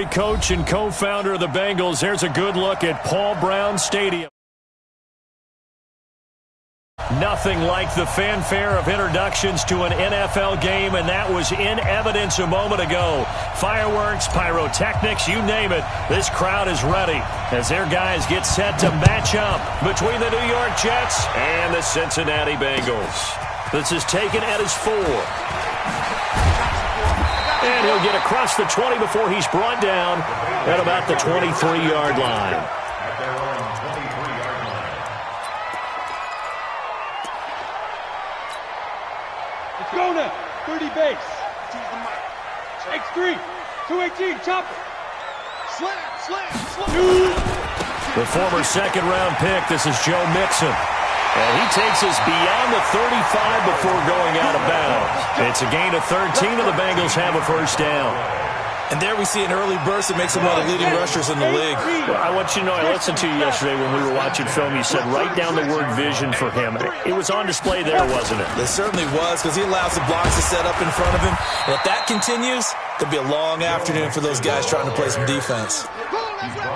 Coach and co-founder of the Bengals. Here's a good look at Paul Brown Stadium. Nothing like the fanfare of introductions to an NFL game, and that was in evidence a moment ago. Fireworks, pyrotechnics, you name it. This crowd is ready as their guys get set to match up between the New York Jets and the Cincinnati Bengals. This is taken at his 4. And he'll get across the 20 before he's brought down at about the 23-yard line. Let's go now. 30 base. X3. 218. Chopper. Slam. The former second-round pick, this is Joe Mixon. And he takes us beyond the 35 before going out of bounds. It's a gain of 13, and the Bengals have a first down. And there we see an early burst that makes him one of the leading rushers in the league. Well, I want you to know, I listened to you yesterday when we were watching film. You said write down the word vision for him. It was on display there, wasn't it? It certainly was, because he allows the blocks to set up in front of him. And if that continues, could be a long afternoon for those guys trying to play some defense.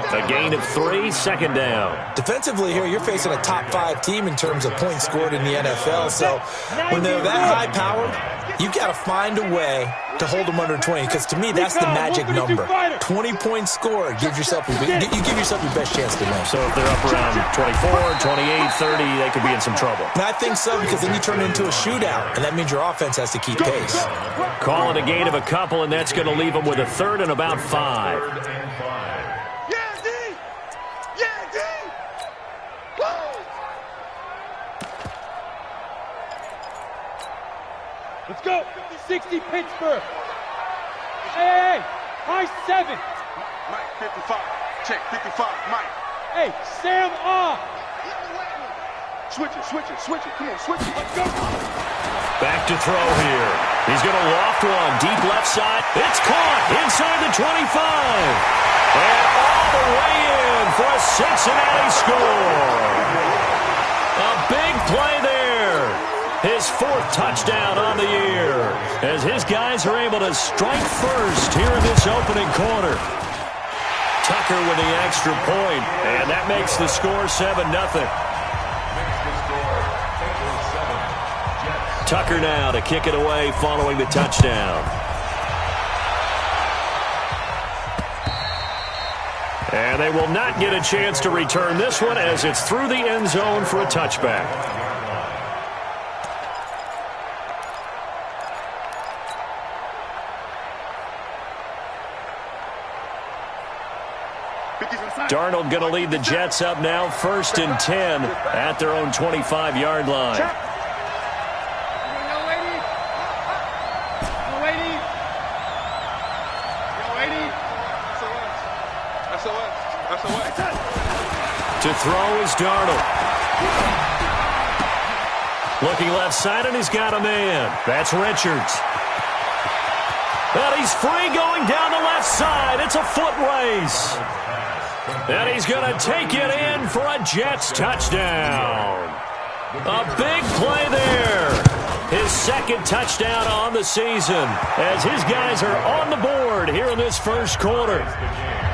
A gain of 3, second down. Defensively here, you're facing a top 5 team in terms of points scored in the NFL. So when they're that high-powered, you've got to find a way to hold them under 20, because to me, that's the magic number. 20 points scored, you give yourself your best chance to win. So if they're up around 24, 28, 30, they could be in some trouble. And I think so, because then you turn it into a shootout, and that means your offense has to keep pace. Call it a gain of a couple, and that's going to leave them with a third and about 5. Let's go. 60 Pittsburgh. Hey. High 7. Mike, 55. Check, 55. Mike. Hey, Sam off. Switch it. Come on, switch it. Let's go. Back to throw here. He's going to loft one. Deep left side. It's caught inside the 25. And all the way in for a Cincinnati score. A big play there. His 4th touchdown on the year as his guys are able to strike first here in this opening quarter. Tucker with the extra point, and that makes the score 7-0. Tucker now to kick it away following the touchdown. And they will not get a chance to return this one as it's through the end zone for a touchback. Darnold going to lead the Jets up now, 1st and 10 at their own 25-yard line. To throw is Darnold. Looking left side, and he's got a man. That's Richards. And he's free going down the left side. It's a foot race. And he's going to take it in for a Jets touchdown. A big play there. His 2nd touchdown on the season as his guys are on the board here in this first quarter.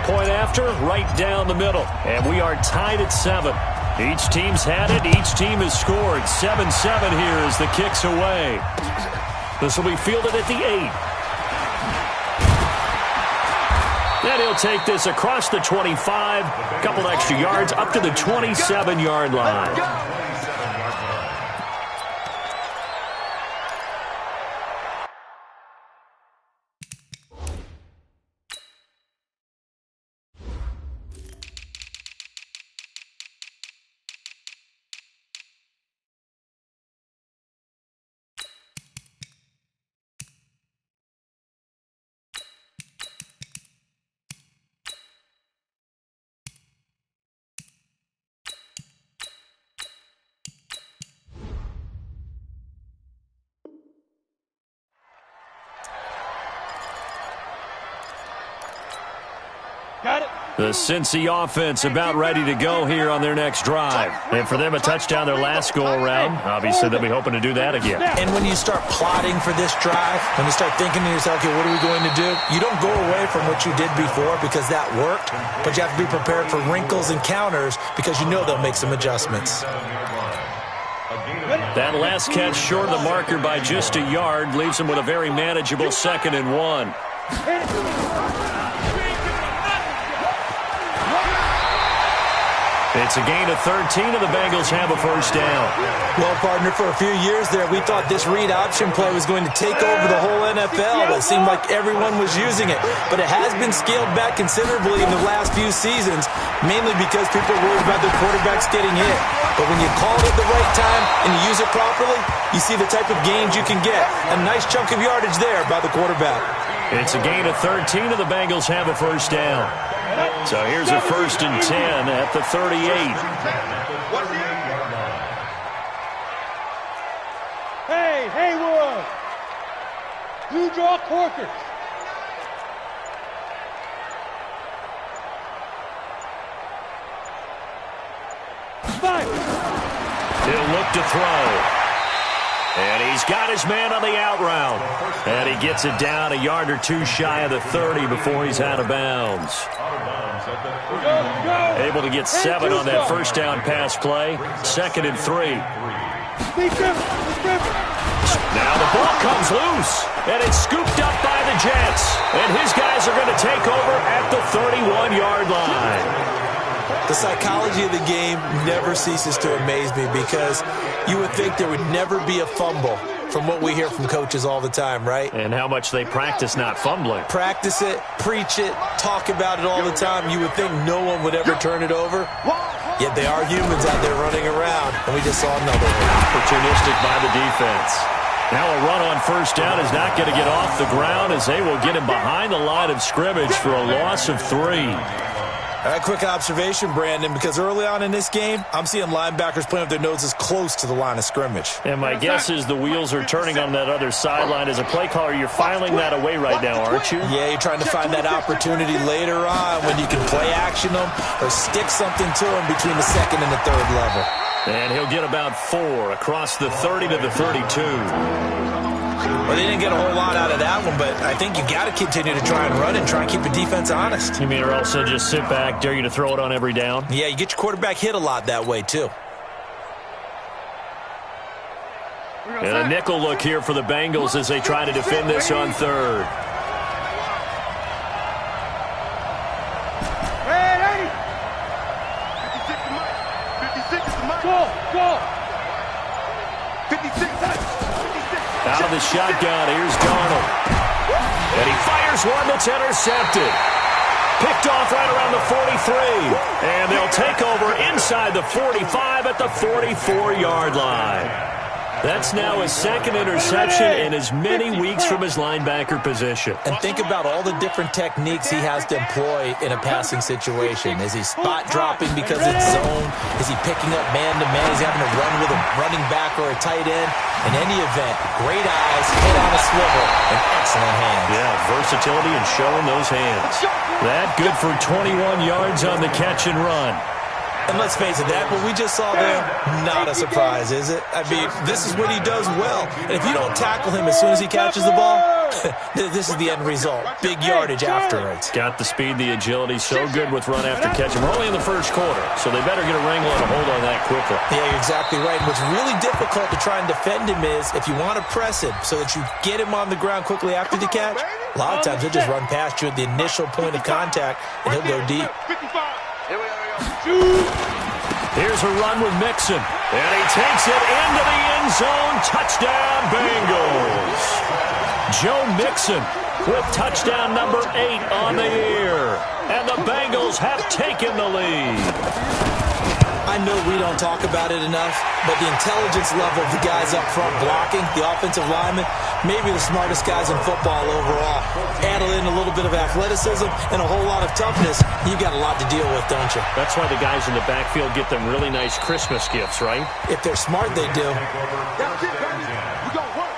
Point after, right down the middle. And we are tied at 7. Each team's had it. Each team has scored. 7-7 here as the kick's away. This will be fielded at the 8. And he'll take this across the 25, a couple extra yards, up to the 27-yard line. Got it. The Cincy offense about ready to go here on their next drive. And for them, a touchdown their last go-around. Obviously, they'll be hoping to do that again. And when you start plotting for this drive, when you start thinking to yourself, okay, what are we going to do? You don't go away from what you did before because that worked, but you have to be prepared for wrinkles and counters because you know they'll make some adjustments. That last catch short of the marker by just a yard leaves them with a very manageable 2nd and 1. It's a gain of 13, and the Bengals have a first down. Well, partner, for a few years there, we thought this read option play was going to take over the whole NFL. It seemed like everyone was using it, but it has been scaled back considerably in the last few seasons, mainly because people are worried about their quarterbacks getting hit. But when you call it at the right time and you use it properly, you see the type of gains you can get. A nice chunk of yardage there by the quarterback. It's a gain of 13, and the Bengals have a first down. So here's a 1st and 10 at the 38. Hey, Haywood! You draw corkers. Fire! He'll look to throw. And he's got his man on the out route. And he gets it down a yard or two shy of the 30 before he's out of bounds. Able to get 7 on that first down pass play. 2nd and 3. Now the ball comes loose. And it's scooped up by the Jets. And his guys are going to take over at the 31-yard line. The psychology of the game never ceases to amaze me because you would think there would never be a fumble from what we hear from coaches all the time, right? And how much they practice not fumbling. Practice it, preach it, talk about it all the time. You would think no one would ever turn it over. Yet they are humans out there running around, and we just saw another one. Opportunistic by the defense. Now a run on first down is not going to get off the ground as they will get him behind the line of scrimmage for a loss of 3. All right, quick observation, Brandon, because early on in this game, I'm seeing linebackers playing with their noses close to the line of scrimmage. And my guess is the wheels are turning on that other sideline. As a play caller, you're filing that away right now, aren't you? Yeah, you're trying to find that opportunity later on when you can play action them or stick something to them between the 2nd and the 3rd level. And he'll get about 4 across the 30 to the 32. Well, they didn't get a whole lot out of that one, but I think you got to continue to try and run and try and keep the defense honest. You mean or also just sit back, dare you to throw it on every down? Yeah, you get your quarterback hit a lot that way, too. And a nickel look here for the Bengals as they try to defend this on 3rd. Hey! 56 is mine. Go! 56. Out of the shotgun, here's Darnold. And he fires one that's intercepted. Picked off right around the 43. And they'll take over inside the 45 at the 44-yard line. That's now his 2nd interception in as many weeks from his linebacker position. And think about all the different techniques he has to employ in a passing situation. Is he spot dropping because it's zone? Is he picking up man-to-man? Is he having to run with a running back or a tight end? In any event, great eyes, head on a swivel, and excellent hands. Yeah, versatility and showing those hands. That good for 21 yards on the catch and run. And let's face it, that what we just saw there, not a surprise, is it? I mean, this is what he does well. And if you don't tackle him as soon as he catches the ball, this is the end result. Big yardage afterwards. Got the speed, the agility, so good with run after catch. We're only in the first quarter, so they better get a wrangle and a hold on that quickly. Yeah, you're exactly right. And what's really difficult to try and defend him is if you want to press him so that you get him on the ground quickly after the catch, a lot of times he'll just run past you at the initial point of contact, and he'll go deep. 55. Here's a run with Mixon, and he takes it into the end zone. Touchdown, Bengals. Joe Mixon with touchdown number 8 on the year, and the Bengals have taken the lead. I know we don't talk about it enough, but the intelligence level of the guys up front blocking, the offensive linemen, maybe the smartest guys in football overall. Add in a little bit of athleticism and a whole lot of toughness, you've got a lot to deal with, don't you? That's why the guys in the backfield get them really nice Christmas gifts, right? If they're smart, they do. That's it, baby. We gonna work.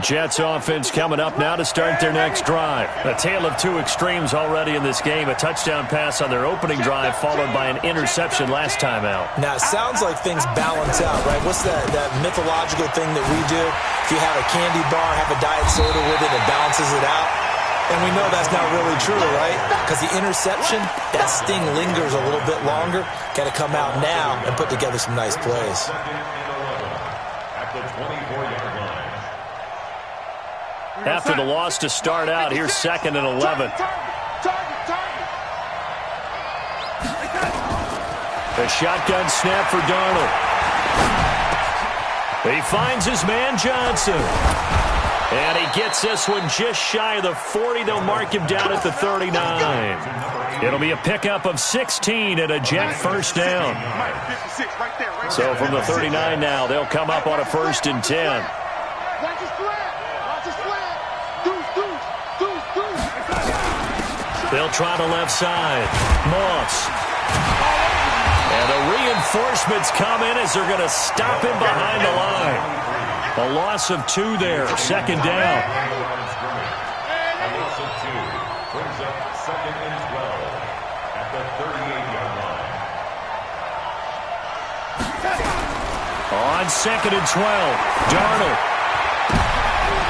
Jets offense coming up now to start their next drive. A tale of two extremes already in this game. A touchdown pass on their opening drive followed by an interception last time out. Now, it sounds like things balance out, right? What's that mythological thing that we do? If you have a candy bar, have a diet soda with it, it balances it out. And we know that's not really true, right? Because the interception, that sting lingers a little bit longer. Got to come out now and put together some nice plays. After the loss to start out, here's 2nd and 11. A shotgun snap for Darnold. He finds his man Johnson. And he gets this one just shy of the 40. They'll mark him down at the 39. It'll be a pickup of 16 and a Jet first down. So from the 39 now, they'll come up on a 1st and 10. They'll try the left side. Moss. And the reinforcements come in as they're going to stop him behind the line. A loss of 2 there. 2nd down. On 2nd and 12. Darnold.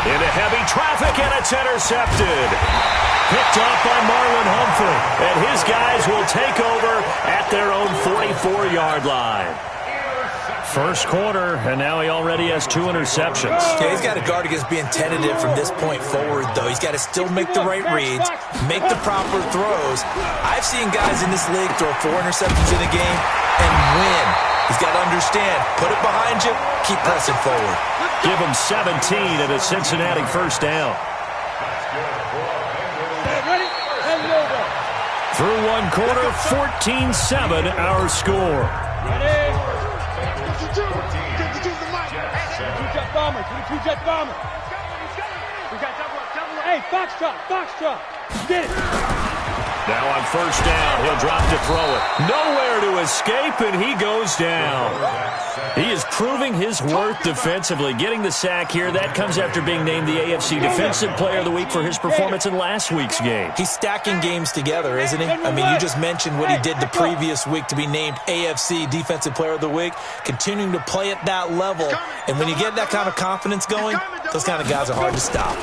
Into heavy traffic, and it's intercepted. Picked off by Marlon Humphrey. And his guys will take over at their own 44-yard line. First quarter, and now he already has 2 interceptions. Yeah, he's got to guard against being tentative from this point forward, though. He's got to still make the right reads, make the proper throws. I've seen guys in this league throw 4 interceptions in a game and win. He's got to understand, put it behind you, keep pressing forward. Give him 17 at a Cincinnati first down. Through 1 quarter, 14-7 our score. Two-jet bomber. Hey, foxtrot. Get it. Now on first down, he'll drop to throw it. Nowhere to escape, and he goes down. He is proving his worth defensively. Getting the sack here, that comes after being named the AFC Defensive Player of the Week for his performance in last week's game. He's stacking games together, isn't he? I mean, you just mentioned what he did the previous week to be named AFC Defensive Player of the Week, continuing to play at that level. And when you get that kind of confidence going, those kind of guys are hard to stop.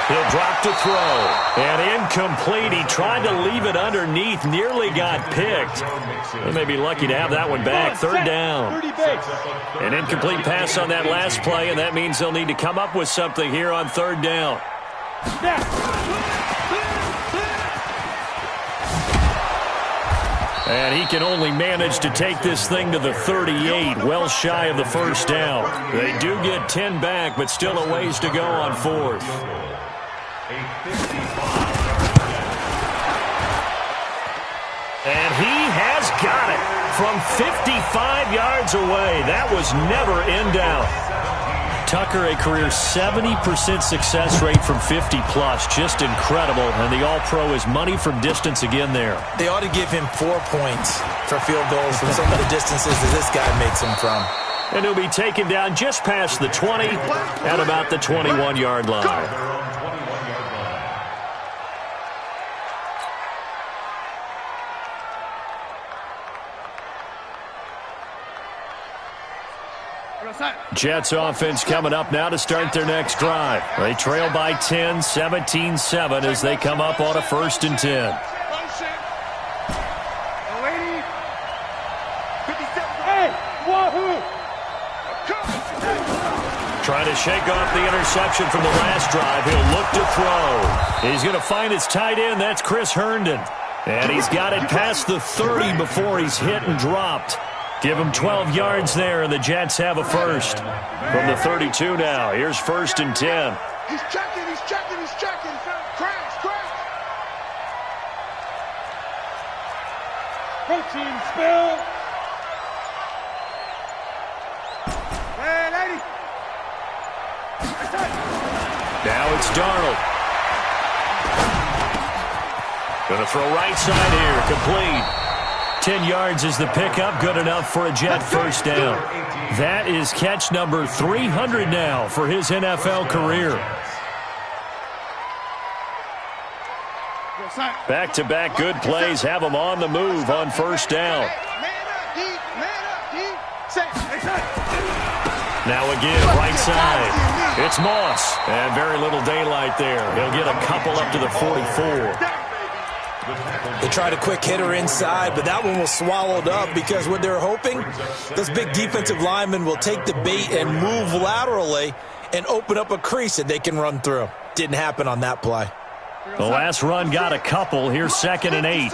He'll drop to throw. And incomplete. He tried to leave it underneath. Nearly got picked. They may be lucky to have that one back. 3rd down. An incomplete pass on that last play, and that means they'll need to come up with something here on 3rd down. And he can only manage to take this thing to the 38, well shy of the first down. They do get 10 back, but still a ways to go on 4th. And he has got it from 55 yards away. That was never in doubt. Tucker, a career 70% success rate from 50-plus. Just incredible. And the All-Pro is money from distance again there. They ought to give him 4 points for field goals from some of the distances that this guy makes them from. And he'll be taken down just past the 20 at about the 21-yard line. Jets offense coming up now to start their next drive. They trail by 10, 17-7 as they come up on a 1st and 10. Hey, wahoo! Trying to shake off the interception from the last drive. He'll look to throw. He's going to find his tight end. That's Chris Herndon. And he's got it past the 30 before he's hit and dropped. Give him 12 yards there, and the Jets have a first. From the 32 now, here's 1st and 10. He's checking. Crash. Protein spill. Hey, lady. Now it's Darnold. Going to throw right side here, complete. 10 yards is the pickup, good enough for a Jet first down. That is catch number 300 now for his NFL career. Back-to-back good plays have him on the move on first down. Now again, right side. It's Moss. And very little daylight there. He'll get a couple up to the 44. They tried a quick hitter inside, but that one was swallowed up because what they're hoping, those big defensive linemen will take the bait and move laterally and open up a crease that they can run through. Didn't happen on that play. The last run got a couple. Here's 2nd and 8.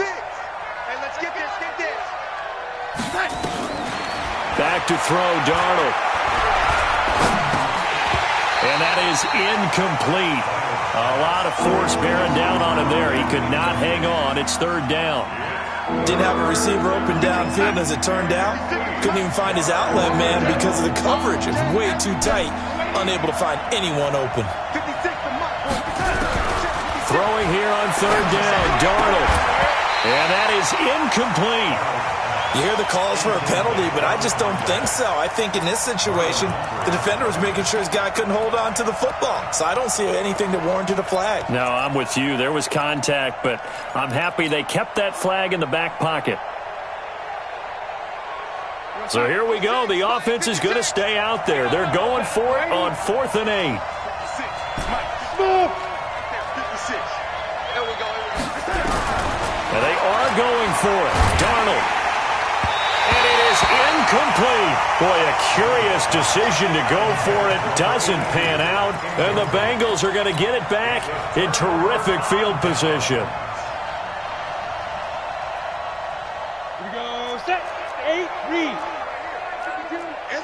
Back to throw, Darnold. And that is incomplete. A lot of force bearing down on him there. He could not hang on. It's 3rd down. Didn't have a receiver open downfield as it turned out. Couldn't even find his outlet man because of the coverage. It was way too tight. Unable to find anyone open. Throwing here on 3rd down, Darnold. And that is incomplete. You hear the calls for a penalty, but I just don't think so. I think in this situation, the defender was making sure his guy couldn't hold on to the football. So I don't see anything that warranted a flag. No, I'm with you. There was contact, but I'm happy they kept that flag in the back pocket. So here we go. The offense is going to stay out there. They're going for it on 4th and 8. And they are going for it. Darnold. And it is incomplete. Boy, a curious decision to go for it. Doesn't pan out. And the Bengals are going to get it back in terrific field position. Here we go. Set. 8, read.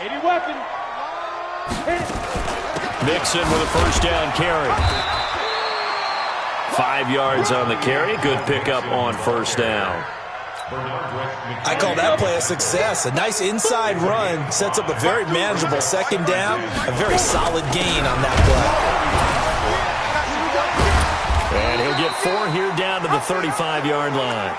80 weapon. Mixon with a first down carry. 5 yards on the carry. Good pickup on first down. I call that play a success. A nice inside run sets up a very manageable 2nd down. A very solid gain on that play. And he'll get 4 here down to the 35-yard line.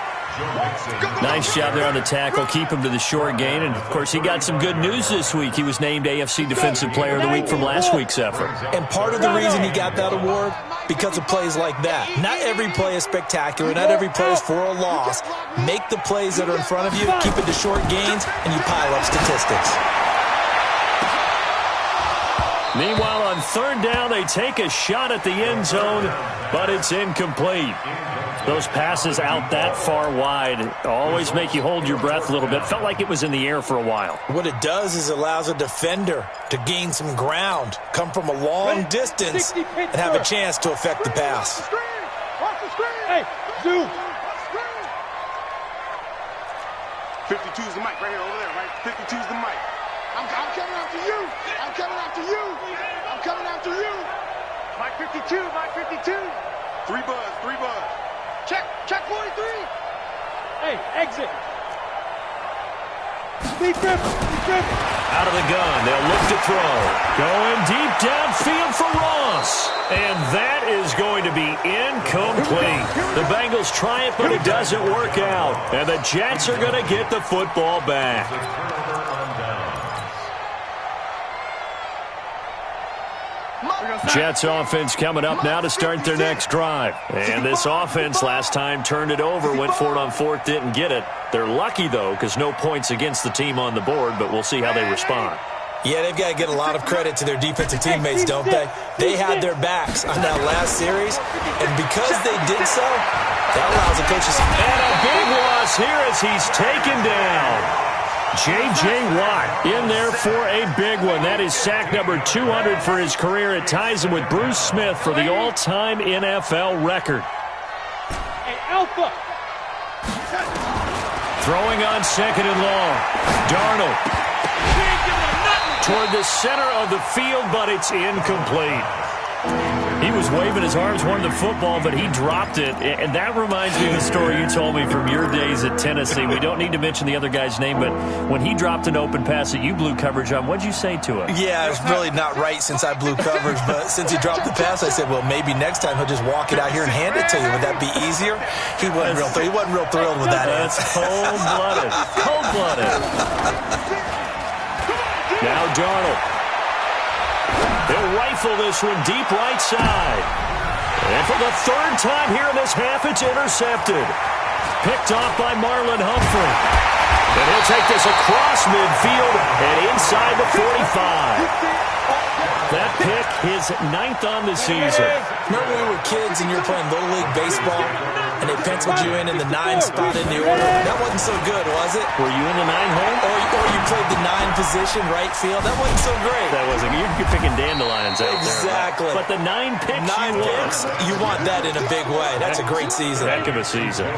Nice job there on the tackle. Keep him to the short gain. And, of course, he got some good news this week. He was named AFC Defensive Player of the Week from last week's effort. And part of the reason he got that award, because of plays like that. Not every play is spectacular. Not every play is for a loss. Make the plays that are in front of you, keep it to short gains, and you pile up statistics. Meanwhile, on 3rd down, they take a shot at the end zone, but it's incomplete. Those passes out that far wide always make you hold your breath a little bit. Felt like it was in the air for a while. What it does is allows a defender to gain some ground, come from a long distance, and have a chance to affect the pass. Hey, zoom. 52 is the mic right here, over there, right? 52 is the mic. I'm coming after you. I'm coming after you. I'm coming after you. Mike 52, Mike 52. 3 buzz. Check 43. Hey, exit. Be careful. Out of the gun, they'll look to throw. Going deep downfield for Ross. And that is going to be incomplete. The Bengals try it, but it doesn't work out. And the Jets are going to get the football back. Jets offense coming up now to start their next drive. And this offense last time turned it over, went for it on 4th, didn't get it. They're lucky, though, because no points against the team on the board, but we'll see how they respond. Yeah, they've got to get a lot of credit to their defensive teammates, don't they? They had their backs on that last series, and because they did so, that allows the coaches to... And a big loss here as he's taken down. J.J. Watt in there for a big one. That is sack number 200 for his career. It ties him with Bruce Smith for the all-time NFL record. Hey, Alpha. Throwing on 2nd and long. Darnold toward the center of the field, but it's incomplete. He was waving his arms, wanting the football, but he dropped it. And that reminds me of the story you told me from your days at Tennessee. We don't need to mention the other guy's name, but when he dropped an open pass that you blew coverage on, what'd you say to him? Yeah, it's really not right since I blew coverage, but since he dropped the pass, I said, well, maybe next time he'll just walk it out here and hand it to you. Would that be easier? He wasn't real thrilled with that. That's cold-blooded. Cold-blooded. Now Darnold. He'll rifle this one deep right side. And for the third time here in this half, it's intercepted. Picked off by Marlon Humphrey. And he'll take this across midfield and inside the 45. That pick, his 9th on the season. Remember when we were kids and you were playing Little League Baseball and they penciled you in the 9 spot in the order? That wasn't so good, was it? Were you in the 9 hole? Or you played the 9 position, right field? That wasn't so great. That wasn't. You're picking dandelions out there. Exactly. But the 9 picks 9 picks, you want that in a big way. That's a great season. Heck of a season.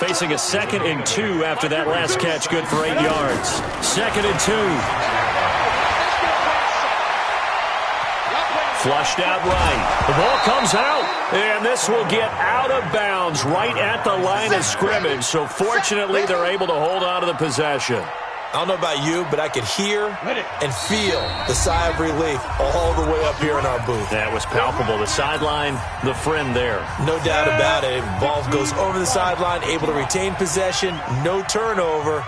Facing a 2nd and 2 after that last catch, good for 8 yards. 2nd and 2. Flushed out right. The ball comes out, and this will get out of bounds right at the line of scrimmage. So fortunately, they're able to hold on to the possession. I don't know about you, but I could hear and feel the sigh of relief all the way up here in our booth. That was palpable. The sideline, the friend there. No doubt about it. Ball goes over the sideline, able to retain possession, no turnover.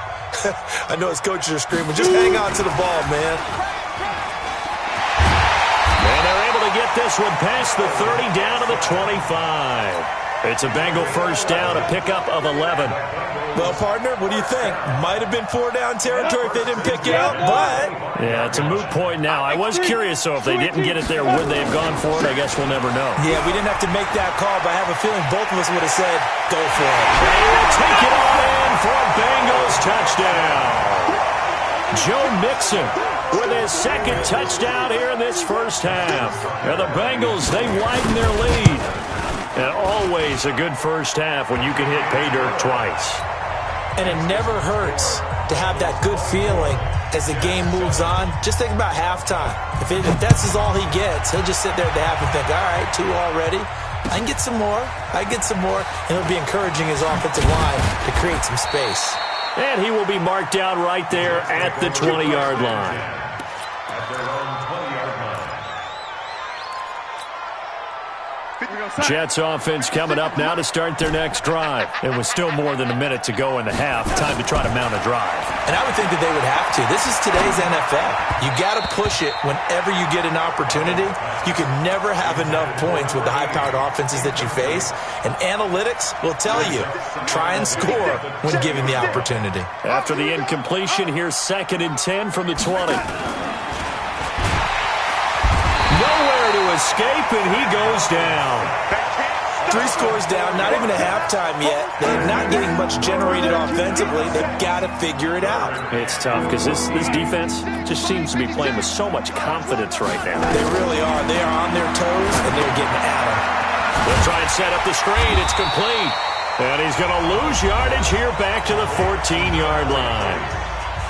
I know his coaches are screaming, just hang on to the ball, man. And they're able to get this one past the 30 down to the 25. It's a Bengal first down, a pickup of 11. Well, partner, what do you think? Might have been 4-down territory if they didn't pick it up, but... Yeah, it's a moot point now. I was curious, so if they didn't get it there, would they have gone for it? I guess we'll never know. Yeah, we didn't have to make that call, but I have a feeling both of us would have said, go for it. They will take it on in for a Bengals touchdown. Joe Mixon with his 2nd touchdown here in this first half. And the Bengals, they widen their lead. And always a good first half when you can hit pay dirt twice. And it never hurts to have that good feeling as the game moves on. Just think about halftime. If that's all he gets, he'll just sit there at the half and think, all right, 2 already. I can get some more. I can get some more. And he'll be encouraging his offensive line to create some space. And he will be marked down right there at the 20-yard line. Jets offense coming up now to start their next drive. It was still more than a minute to go in the half. Time to try to mount a drive. And I would think that they would have to. This is today's NFL. You got to push it whenever you get an opportunity. You can never have enough points with the high-powered offenses that you face. And analytics will tell you, try and score when given the opportunity. After the incompletion, here's 2nd and 10 from the 20. Nowhere to escape, and he goes down. 3 scores down, not even a halftime yet. They're not getting much generated offensively. They've got to figure it out. It's tough because this defense just seems to be playing with so much confidence right now. They really are. They are on their toes, and they're getting at them. They'll try and set up the screen. It's complete. And he's going to lose yardage here back to the 14-yard line.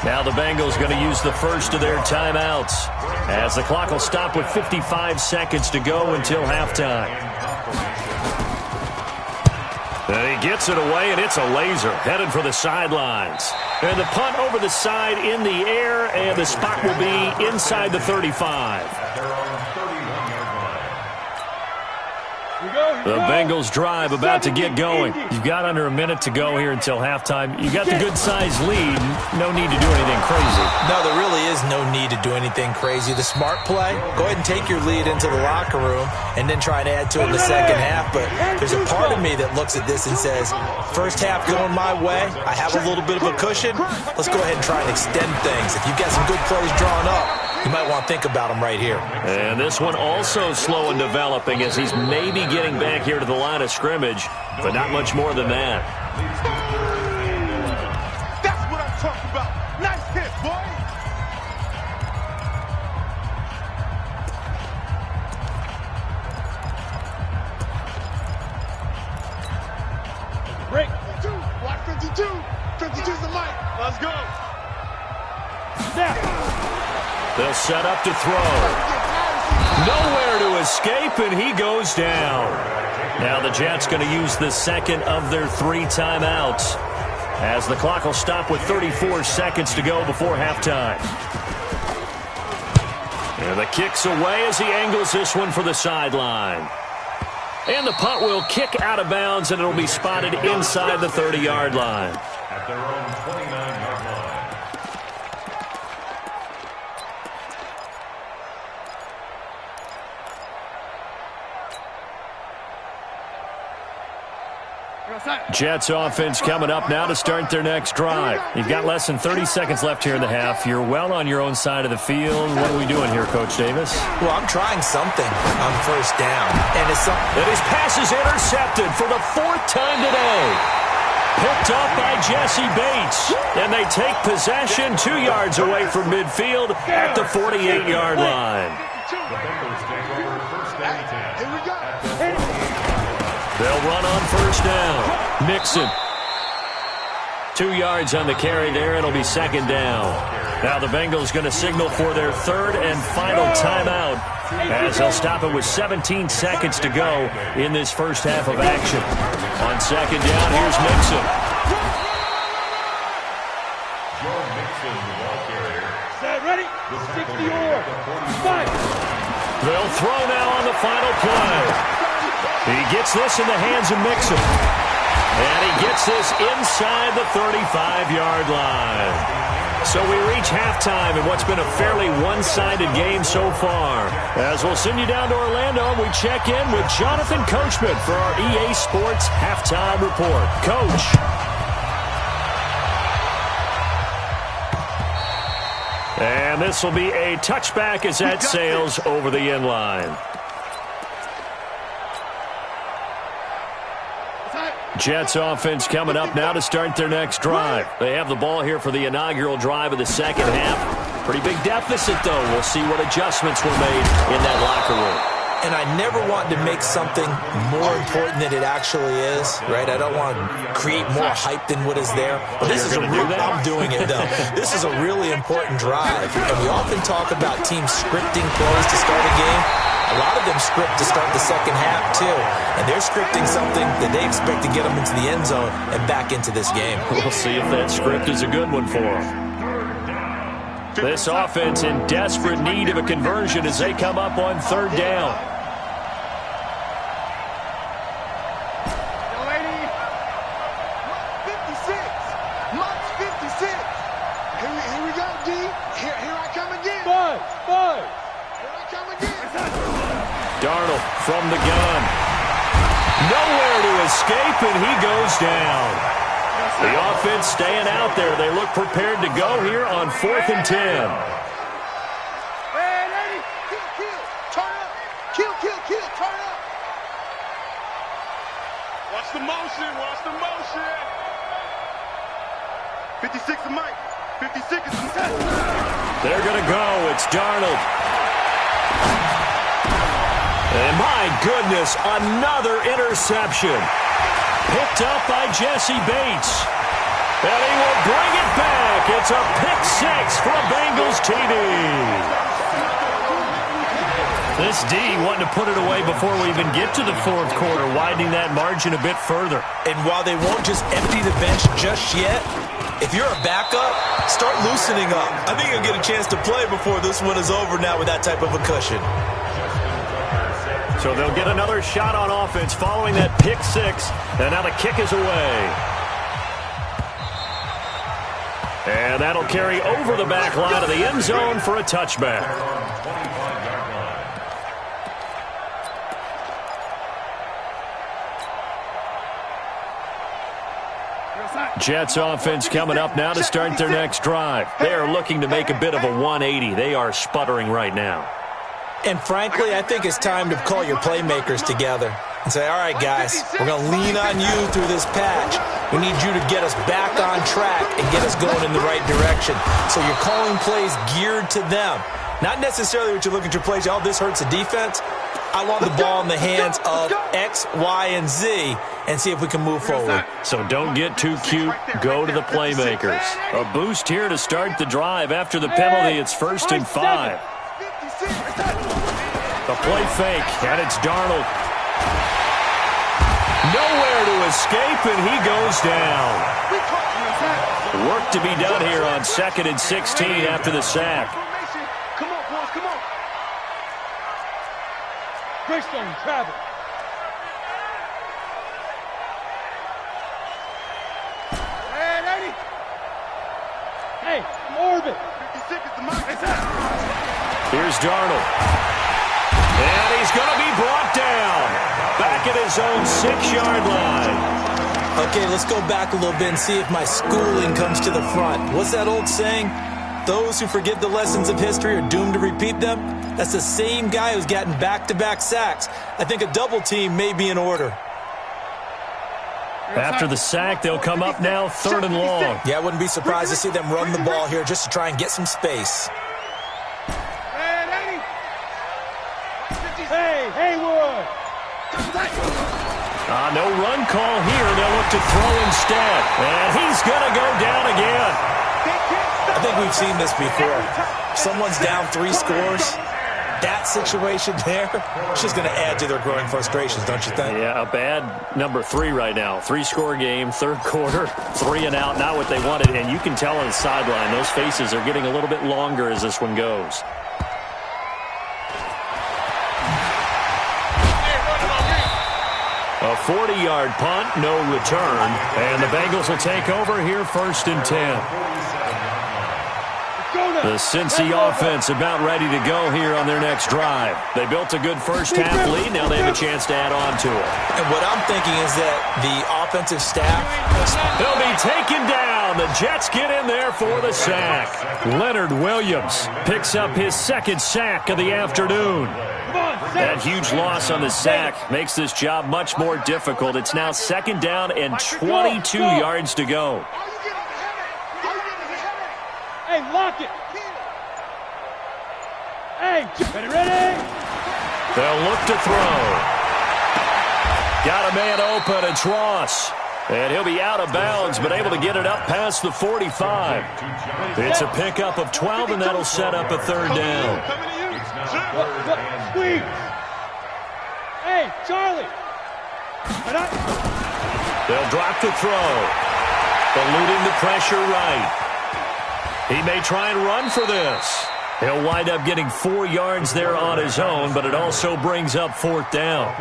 Now the Bengals going to use the first of their timeouts as the clock will stop with 55 seconds to go until halftime. And he gets it away, and it's a laser headed for the sidelines. And the punt over the side in the air, and the spot will be inside the 35. The Bengals drive about to get going. You've got under a minute to go here until halftime. You got the good-sized lead. No need to do anything crazy. No, there really is no need to do anything crazy. The smart play, go ahead and take your lead into the locker room and then try and add to it in the second half. But there's a part of me that looks at this and says, first half going my way, I have a little bit of a cushion. Let's go ahead and try and extend things. If you've got some good plays drawn up, you might want to think about them right here. And this one also slow and developing as he's maybe getting back here to the line of scrimmage, but not much more than that. That's what I'm talking about. Nice hit, boy. Break. 52. Watch 52. 52's the mic. Let's go. Snap. They'll set up to throw. Nowhere to escape, and he goes down. Now the Jets going to use the second of their 3 timeouts, as the clock will stop with 34 seconds to go before halftime. And the kick's away as he angles this one for the sideline. And the punt will kick out of bounds, and it'll be spotted inside the 30-yard line. At their own 29-yard line. Jets offense coming up now to start their next drive. You've got less than 30 seconds left here in the half. You're well on your own side of the field. What are we doing here, Coach Davis? Well, I'm trying something on first down. And it's something. And his pass is intercepted for the 4th time today. Picked up by Jesse Bates. And they take possession 2 yards away from midfield at the 48-yard line. The Bengals take over first and 10. Here we go. They'll run on first down. Mixon. 2 yards on the carry there. It'll be second down. Now the Bengals going to signal for their 3rd and final timeout, as they'll stop it with 17 seconds to go in this first half of action. On second down, here's Mixon. Joe Mixon, the ball carrier. Set, ready? 60-yard. Fight. They'll throw now on the final play. He gets this in the hands of Mixon. And he gets this inside the 35-yard line. So we reach halftime in what's been a fairly one-sided game so far. As we'll send you down to Orlando, we check in with Jonathan Coachman for our EA Sports Halftime Report. Coach. And this will be a touchback as that sails over the end line. Jets offense coming up now to start their next drive. They have the ball here for the inaugural drive of the second half. Pretty big deficit, though. We'll see what adjustments were made in that locker room. And I never want to make something more important than it actually is, right? I don't want to create more hype than what is there. But this is I'm doing it, though. This is a really important drive. And we often talk about teams scripting plays to start a game. A lot of them script to start the second half, too. And they're scripting something that they expect to get them into the end zone and back into this game. We'll see if that script is a good one for them. This offense in desperate need of a conversion as they come up on third down. Darnold from the gun. Nowhere to escape, and he goes down. The offense staying out there. They look prepared to go here on 4th and 10. Hey, lady, kill, turn up. Kill, turn up. Watch the motion, 56 is Mike. 56 is the set. They're going to go. It's Darnold. And my goodness, another interception. Picked up by Jesse Bates. And he will bring it back. It's a pick 6 for a Bengals TD. This D wanting to put it away before we even get to the 4th quarter, widening that margin a bit further. And while they won't just empty the bench just yet, if you're a backup, start loosening up. I think you'll get a chance to play before this one is over now with that type of a cushion. So they'll get another shot on offense following that pick 6. And now the kick is away. And that'll carry over the back line of the end zone for a touchback. Jets offense coming up now to start their next drive. They are looking to make a bit of a 180. They are sputtering right now. And frankly, I think it's time to call your playmakers together and say, all right, guys, we're going to lean on you through this patch. We need you to get us back on track and get us going in the right direction. So you're calling plays geared to them. Not necessarily what you look at your plays, oh, this hurts the defense. I want the ball in the hands of X, Y, and Z and see if we can move forward. So don't get too cute. Go to the playmakers. A boost here to start the drive after the penalty. It's 1st and 5. A play fake, and it's Darnold. Nowhere to escape, and he goes down. Work to be done here on 2nd and 16 after the sack. Come on, boys, come on. Greystone, travel. Hey, ready? Hey, I'm Orbit. 56 is the mark. Here's Darnold. And he's going to be brought down. Back at his own 6-yard line. Okay, let's go back a little bit and see if my schooling comes to the front. What's that old saying? Those who forget the lessons of history are doomed to repeat them. That's the same guy who's gotten back-to-back sacks. I think a double team may be in order. After the sack, they'll come up now 3rd and long. Yeah, I wouldn't be surprised to see them run the ball here just to try and get some space. Hey, Haywood. No run call here. They'll look to throw instead. And he's going to go down again. I think we've seen this before. Someone's down 3 scores. That situation there, it's just going to add to their growing frustrations, don't you think? Yeah, a bad number 3 right now. 3-score game, 3rd quarter, 3 and out, not what they wanted. And you can tell on the sideline, those faces are getting a little bit longer as this one goes. A 40-yard punt, no return. And the Bengals will take over here 1st and 10. The Cincy offense about ready to go here on their next drive. They built a good first-half lead. Now they have a chance to add on to it. And what I'm thinking is that the offensive staff... They'll be taken down. The Jets get in there for the sack. Leonard Williams picks up his 2nd sack of the afternoon. That huge loss on the sack makes this job much more difficult. It's now 2nd down and 22 yards to go. Hey, lock it. Hey, ready? They'll look to throw. Got a man open. It's Ross. And he'll be out of bounds, but able to get it up past the 45. It's a pickup of 12, and that'll set up a 3rd down. Squeeze. Hey, Charlie. They'll drop the throw. Eluding the pressure right. He may try and run for this. He'll wind up getting 4 yards there on his own, but it also brings up 4th down.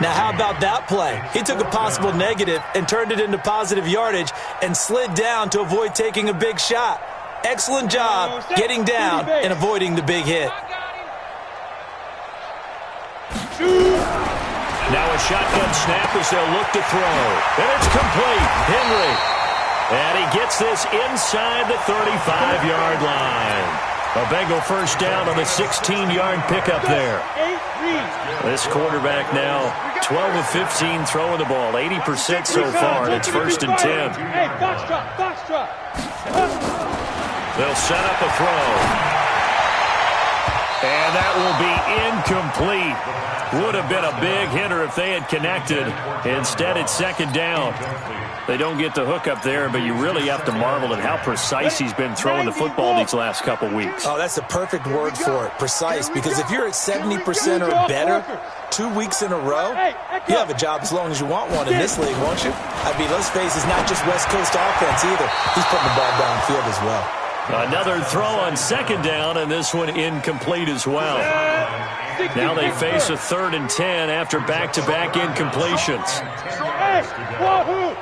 Now, how about that play? He took a possible negative and turned it into positive yardage and slid down to avoid taking a big shot. Excellent job getting down and avoiding the big hit. Now a shotgun snap as they'll look to throw. And it's complete. Henry. And he gets this inside the 35-yard line. A Bengal first down on the 16-yard pickup there. This quarterback now 12 of 15 throwing the ball, 80% so far, and it's 1st and 10. Hey, box drop. They'll set up a throw. And that will be incomplete. Would have been a big hitter if they had connected. Instead, it's 2nd down. They don't get the hook up there, but you really have to marvel at how precise he's been throwing the football these last couple weeks. Oh, that's a perfect word for it, precise, because if you're at 70% or better 2 weeks in a row, you have a job as long as you want one in this league, won't you? I mean, let's face it, it's not just West Coast offense either. He's putting the ball downfield as well. Another throw on 2nd down, and this one incomplete as well. Now they face a 3rd and 10 after back-to-back incompletions. Hey, wahoo!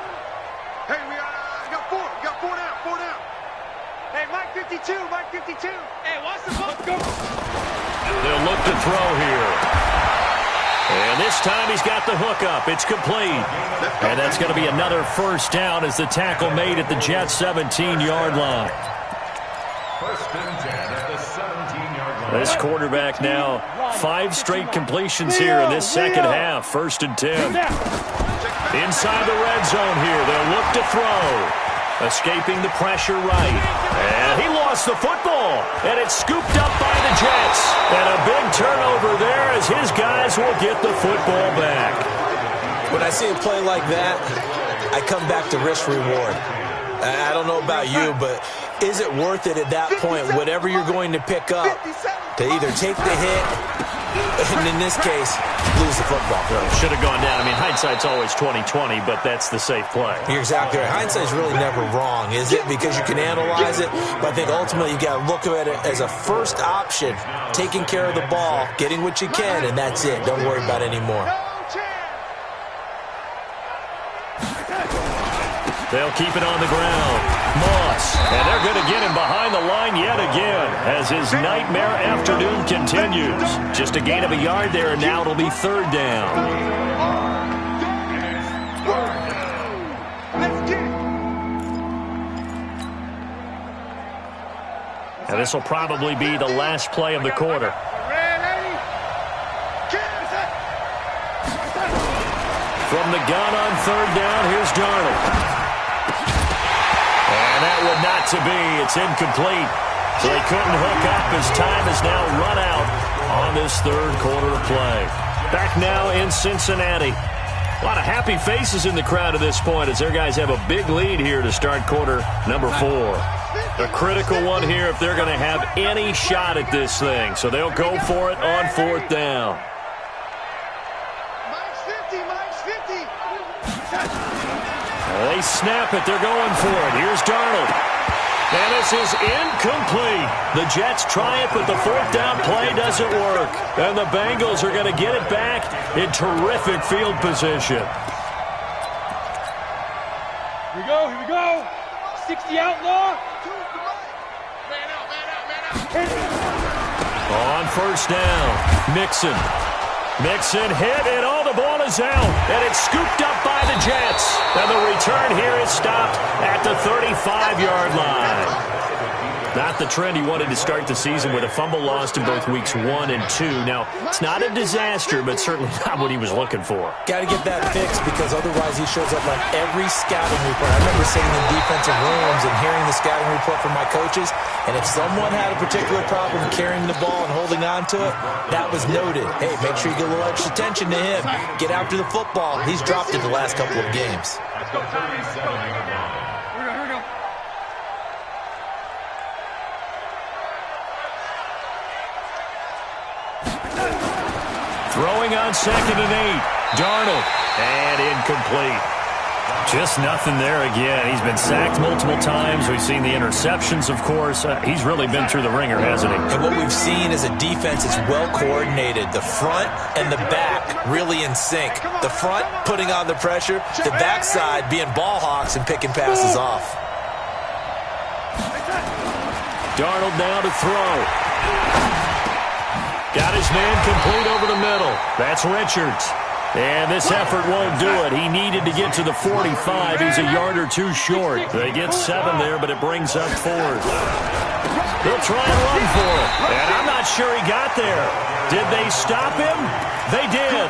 Hey, we got 4. We got 4 down. 4 down. Hey, Mike 52. Mike 52. Hey, watch the ball. Go. They'll look to throw here. And this time he's got the hook up. It's complete. And that's going to be another 1st down as the tackle made at the Jets' 17-yard line. 1st and 10 at the 17-yard line. This quarterback now 5 straight completions here in this 2nd half. 1st and 10. Inside the red zone here. They'll look to throw. Escaping the pressure right. And he lost the football. And it's scooped up by the Jets. And a big turnover there as his guys will get the football back. When I see a play like that, I come back to risk reward. I don't know about you, but is it worth it at that point, whatever you're going to pick up, to either take the hit And in this case, lose the football. Should have gone down. I mean, hindsight's always 20/20, but that's the safe play. You're exactly right. Hindsight's really never wrong, is it? Because you can analyze it, but I think ultimately you got to look at it as a first option, taking care of the ball, getting what you can, and that's it. Don't worry about it anymore. They'll keep it on the ground. Moss. And they're going to get him behind the line yet again as his nightmare afternoon continues. Just a gain of a yard there, and now it'll be third down. And this will probably be the last play of the quarter. From the gun on third down, here's Darnold. And that would not to be. It's incomplete. So they couldn't hook up as time has now run out on this third quarter of play. Back now in Cincinnati. A lot of happy faces in the crowd at this point as their guys have a big lead here to start quarter number 4. A critical one here if they're going to have any shot at this thing. So they'll go for it on fourth down. They snap it. They're going for it. Here's Darnold. And this is incomplete. The Jets try it, but the fourth down play doesn't work. And the Bengals are going to get it back in terrific field position. Here we go, here we go. 60 outlaw. On first down, Mixon. Mixon hit, and all the ball is out. And it's scooped up by the Jets. And the return here is stopped at the 35-yard line. Not the trend he wanted to start the season with a fumble lost in both weeks 1 and 2. Now, it's not a disaster, but certainly not what he was looking for. Got to get that fixed because otherwise he shows up like every scouting report. I remember sitting in defensive rooms and hearing the scouting report from my coaches, and if someone had a particular problem carrying the ball and holding on to it, that was noted. Hey, make sure you get a little extra attention to him. Get after the football. He's dropped it the last couple of games. Throwing on 2nd and 8. Darnold. And incomplete. Just nothing there again. He's been sacked multiple times. We've seen the interceptions, of course. He's really been through the ringer, hasn't he? And what we've seen is a defense that's well coordinated. The front and the back really in sync. The front putting on the pressure. The backside being ball hawks and picking passes off. Darnold now to throw. Got his man complete over the middle. That's Richards. And this effort won't do it. He needed to get to the 45. He's a yard or two short. They get 7 there, but it brings up 4th. They'll try and run for it. And I'm not sure he got there. Did they stop him? They did.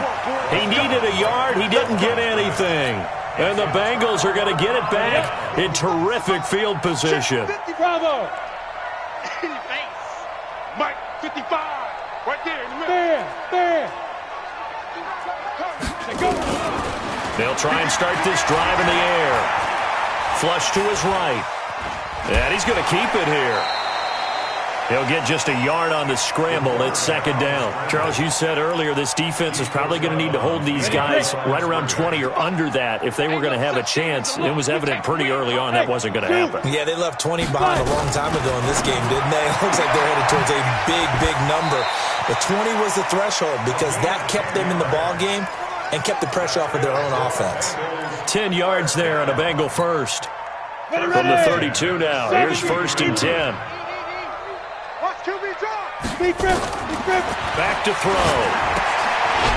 He needed a yard. He didn't get anything. And the Bengals are going to get it back in terrific field position. Bravo. In your face. Mike, 55. Right there in the middle. Bam. They'll try and start this drive in the air. Flush to his right. And he's going to keep it here. He'll get just a yard on the scramble. It's 2nd down. Charles, you said earlier this defense is probably going to need to hold these guys right around 20 or under that if they were going to have a chance. It was evident pretty early on that wasn't going to happen. Yeah, they left 20 behind a long time ago in this game, didn't they? It looks like they're headed towards a big, big number. But 20 was the threshold because that kept them in the ball game and kept the pressure off of their own offense. 10 yards there on a Bengal first. From the 32 now. Here's 1st and 10. Back to throw.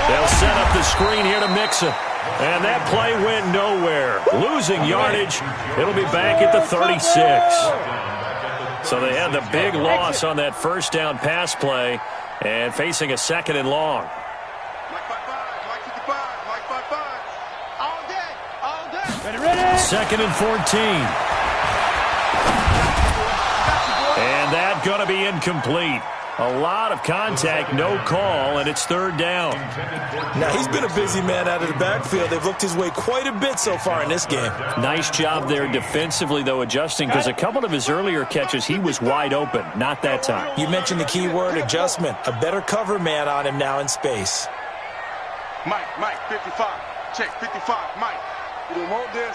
They'll set up the screen here to Mixon. And that play went nowhere. Losing yardage. It'll be back at the 36. So they had the big loss on that first down pass play and facing a 2nd and long. Ready. 2nd and 14. And that going to be incomplete. A lot of contact, no call, and it's third down. Now, he's been a busy man out of the backfield. They've looked his way quite a bit so far in this game. Nice job there defensively, though, adjusting, because a couple of his earlier catches, he was wide open. Not that time. You mentioned the key word, adjustment. A better cover man on him now in space. Mike, 55. Check, 55, Mike. You don't want this.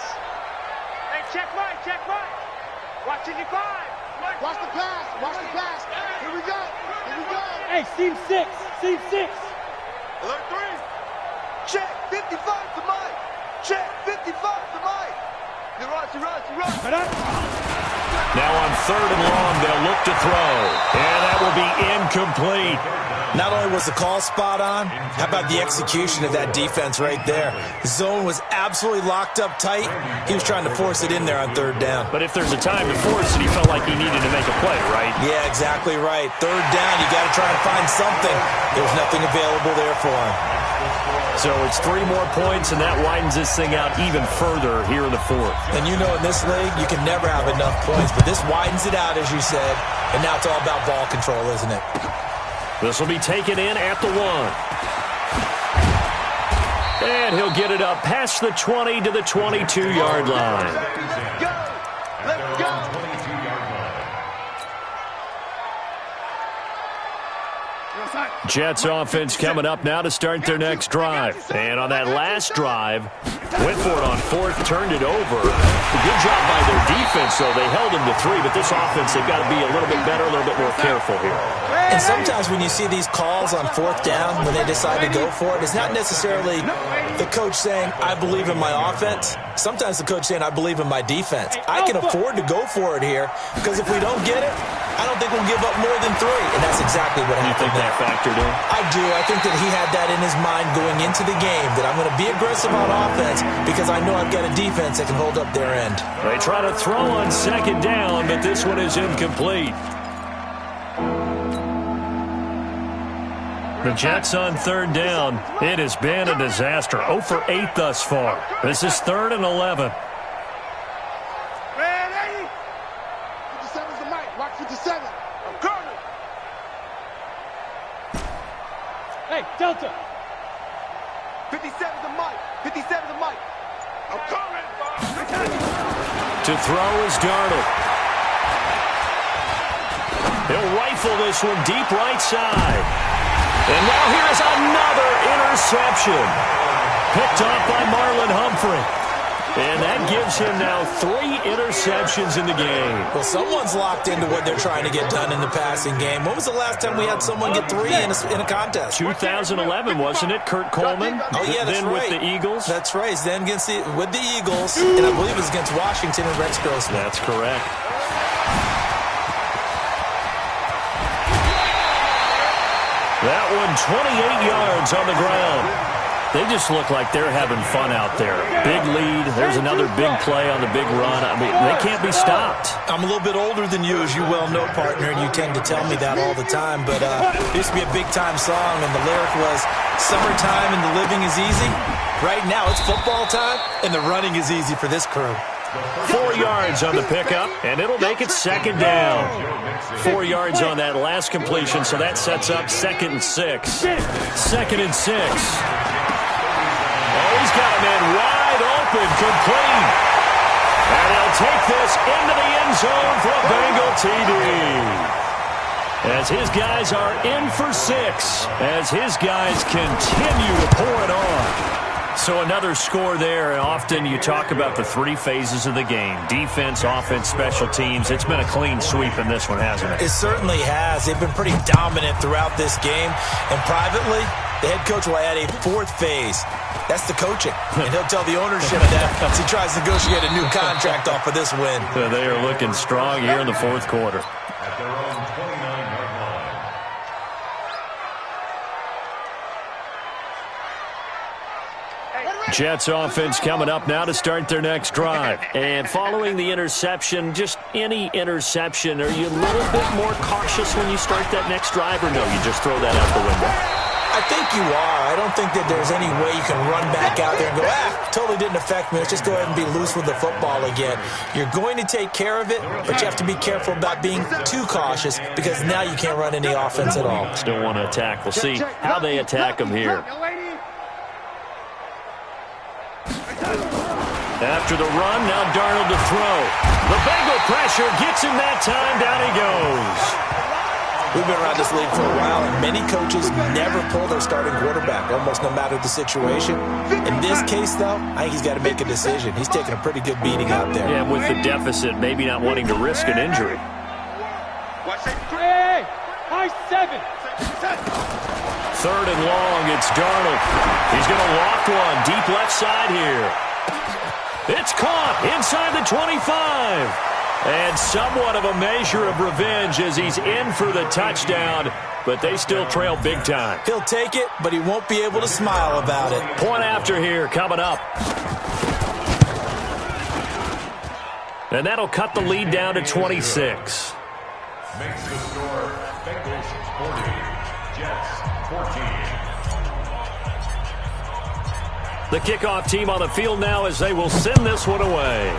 Hey, check Mike. Watch it, you five. Watch the pass. Here we go. Hey, seam six. Alert 3. Check, 55 to Mike. Check, 55 to Mike. You're right. Now on third and long, they'll look to throw. And that will be incomplete. Not only was the call spot on, how about the execution of that defense right there? The zone was absolutely locked up tight. He was trying to force it in there on third down. But if there's a time to force it, he felt like he needed to make a play, right? Yeah, exactly right. Third down, you got to try and find something. There was nothing available there for him. So it's 3 more points, and that widens this thing out even further here in the fourth. And you know in this league, you can never have enough points, but this widens it out, as you said, and now it's all about ball control, isn't it? This will be taken in at the 1. And he'll get it up past the 20 to the 22-yard line. Let's go. Jets offense coming up now to start their next drive. And on that last drive, went for it on fourth, turned it over. A good job by their defense, though. They held him to 3, but this offense, they've got to be a little bit better, a little bit more careful here. And sometimes when you see these calls on fourth down, when they decide to go for it, it's not necessarily the coach saying, I believe in my offense. Sometimes the coach saying, I believe in my defense. I can afford to go for it here, because if we don't get it, I don't think we'll give up more than 3. And that's exactly what happened. You think that factored in? I do. I think that he had that in his mind going into the game, that I'm going to be aggressive on offense because I know I've got a defense that can hold up their end. They try to throw on second down, but this one is incomplete. The Jets on third down. It has been a disaster. 0 for 8 thus far. This is 3rd and 11. Ready? 57's the mic. Watch 57. I'm coming. Hey, Delta. 57 to Mike. 57 to Mike. I'm coming. To throw is Darnold. He'll rifle this one deep right side. And now here's another interception. Picked off by Marlon Humphrey. And that gives him now 3 interceptions in the game. Well, someone's locked into what they're trying to get done in the passing game. When was the last time we had someone get 3 in a contest? 2011, wasn't it? Kurt Coleman? Oh, yeah, that's then right. with the Eagles? That's right. Then with the Eagles, and I believe it was against Washington and Rex Grossman. That's correct. That one, 28 yards on the ground. They just look like they're having fun out there. Big lead. There's another big play on the big run. I mean, they can't be stopped. I'm a little bit older than you, as you well know, partner, and you tend to tell me that all the time. But it used to be a big-time song, and the lyric was, summertime and the living is easy. Right now, it's football time, and the running is easy for this crew. 4 yards on the pickup, and it'll make it second down. 4 yards on that last completion, so that sets up 2nd and 6. 2nd and 6. Oh, he's got a man wide open, complete. And he'll take this into the end zone for a Bengal TD. As his guys are in for 6, as his guys continue to pour it on. So another score there, and often you talk about the 3 phases of the game. Defense, offense, special teams. It's been a clean sweep in this one, hasn't it? It certainly has. They've been pretty dominant throughout this game. And privately, the head coach will add a 4th phase. That's the coaching. And he'll tell the ownership that as he tries to negotiate a new contract off of this win. So they are looking strong here in the 4th quarter. At their own 29-yard line. Jets offense coming up now to start their next drive. And following the interception, just any interception, are you a little bit more cautious when you start that next drive, or no, you just throw that out the window? I think you are. I don't think that there's any way you can run back out there and go, totally didn't affect me. Let's just go ahead and be loose with the football again. You're going to take care of it, but you have to be careful about being too cautious because now you can't run any offense at all. Still want to attack. We'll see how they attack him here. After the run, now Darnold to throw. The Bengal pressure gets him that time. Down he goes. We've been around this league for a while, and many coaches never pull their starting quarterback, almost no matter the situation. In this case, though, I think he's got to make a decision. He's taking a pretty good beating out there. Yeah, with the deficit, maybe not wanting to risk an injury. Hey, high 7. 3rd and long, it's Darnold. He's going to lock one deep left side here. It's caught inside the 25. And somewhat of a measure of revenge as he's in for the touchdown, but they still trail big time. He'll take it, but he won't be able to smile about it. Point after here coming up. And that'll cut the lead down to 26. Makes the score Bengals 40, Jets 14. The kickoff team on the field now as they will send this one away.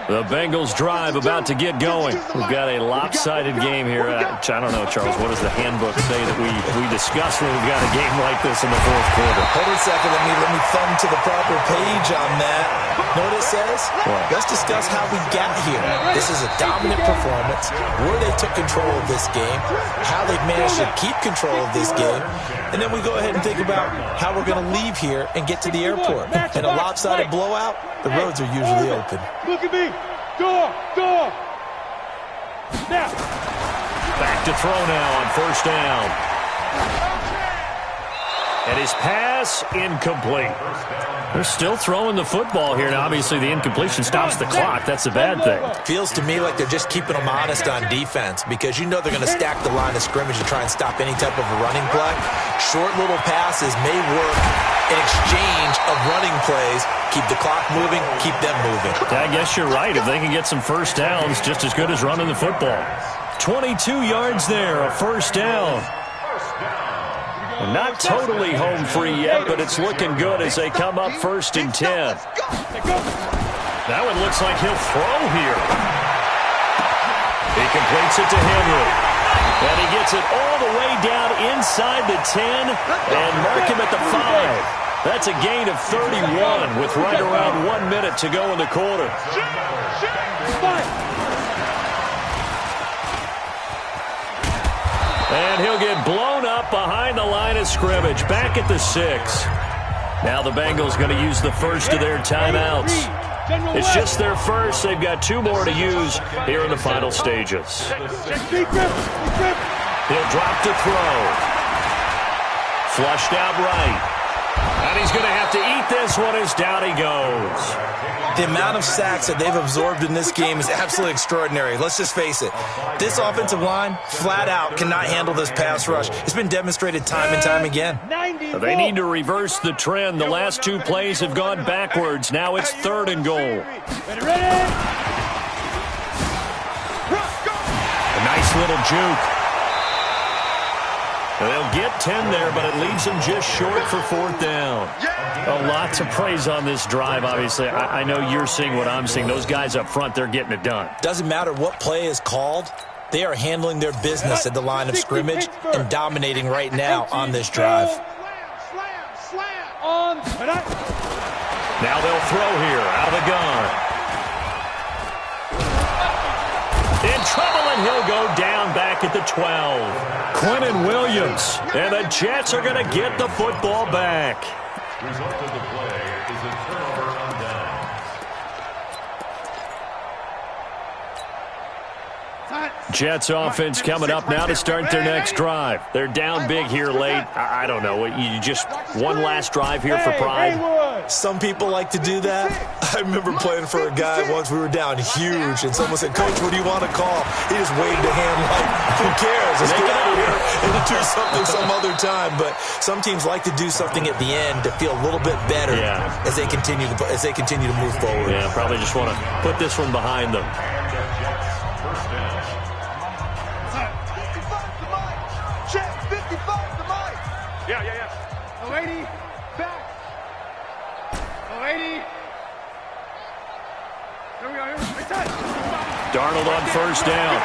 The Bengals drive about to get going. We've got a lopsided game here. I don't know, Charles, what does the handbook say that we discuss when we've got a game like this in the 4th quarter? Hold on a second. Let me thumb to the proper page on that. Know what it says? What? Let's discuss how we got here. This is a dominant performance, where they took control of this game, how they've managed to keep control of this game, and then we go ahead and think about how we're going to leave here and get to the airport. In a lopsided blowout, the roads are usually open. Look at me. Door. Now. Back to throw now on 1st down. And his pass incomplete. They're still throwing the football here. Now, obviously, the incompletion stops the clock. That's a bad thing. Feels to me like they're just keeping them honest on defense because you know they're going to stack the line of scrimmage to try and stop any type of a running play. Short little passes may work in exchange of running plays. Keep the clock moving, keep them moving. I guess you're right. If they can get some 1st downs, just as good as running the football. 22 yards there, a 1st down. Not totally home free yet, but it's looking good as they come up 1st and 10. That one looks like he'll throw here. He completes it to Henry. And he gets it all the way down inside the 10 and mark him at the 5. That's a gain of 31 with right around 1 minute to go in the quarter. And he'll get blown up behind the line of scrimmage. Back at the 6. Now the Bengals going to use the first of their timeouts. It's just their first. They've got 2 more to use here in the final stages. He'll drop to throw. Flushed out right. And he's going to have to eat this one as down he goes. The amount of sacks that they've absorbed in this game is absolutely extraordinary. Let's just face it. This offensive line, flat out, cannot handle this pass rush. It's been demonstrated time and time again. They need to reverse the trend. The last 2 plays have gone backwards. Now it's 3rd and goal. A nice little juke. They'll get 10 there, but it leaves them just short for 4th down. A lot to praise on this drive, obviously. I know you're seeing what I'm seeing. Those guys up front, they're getting it done. Doesn't matter what play is called. They are handling their business at the line of scrimmage and dominating right now on this drive. Now they'll throw here out of the gun. In trouble, and he'll go down back at the 12. Quinnen Williams, and the Jets are going to get the football back. Result of the play is a turnover on downs. Jets offense coming up now to start their next drive. They're down big here late. I don't know. You just one last drive here for pride. Some people like to do that. I remember playing for a guy once. We were down huge, and someone said, "Coach, what do you want to call?" He just waved a hand like, "Who cares? Let's get out of here and do something some other time." But some teams like to do something at the end to feel a little bit better as they continue to move forward. Yeah, probably just want to put this one behind them. Check, 55 to Mike. Yeah. 080, back. 080. Here we go, right side. Darnold on first down.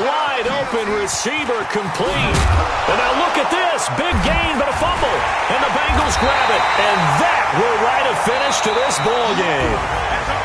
Wide open receiver complete. And now look at this. Big gain, but a fumble. And the Bengals grab it. And that will write a finish to this ball game.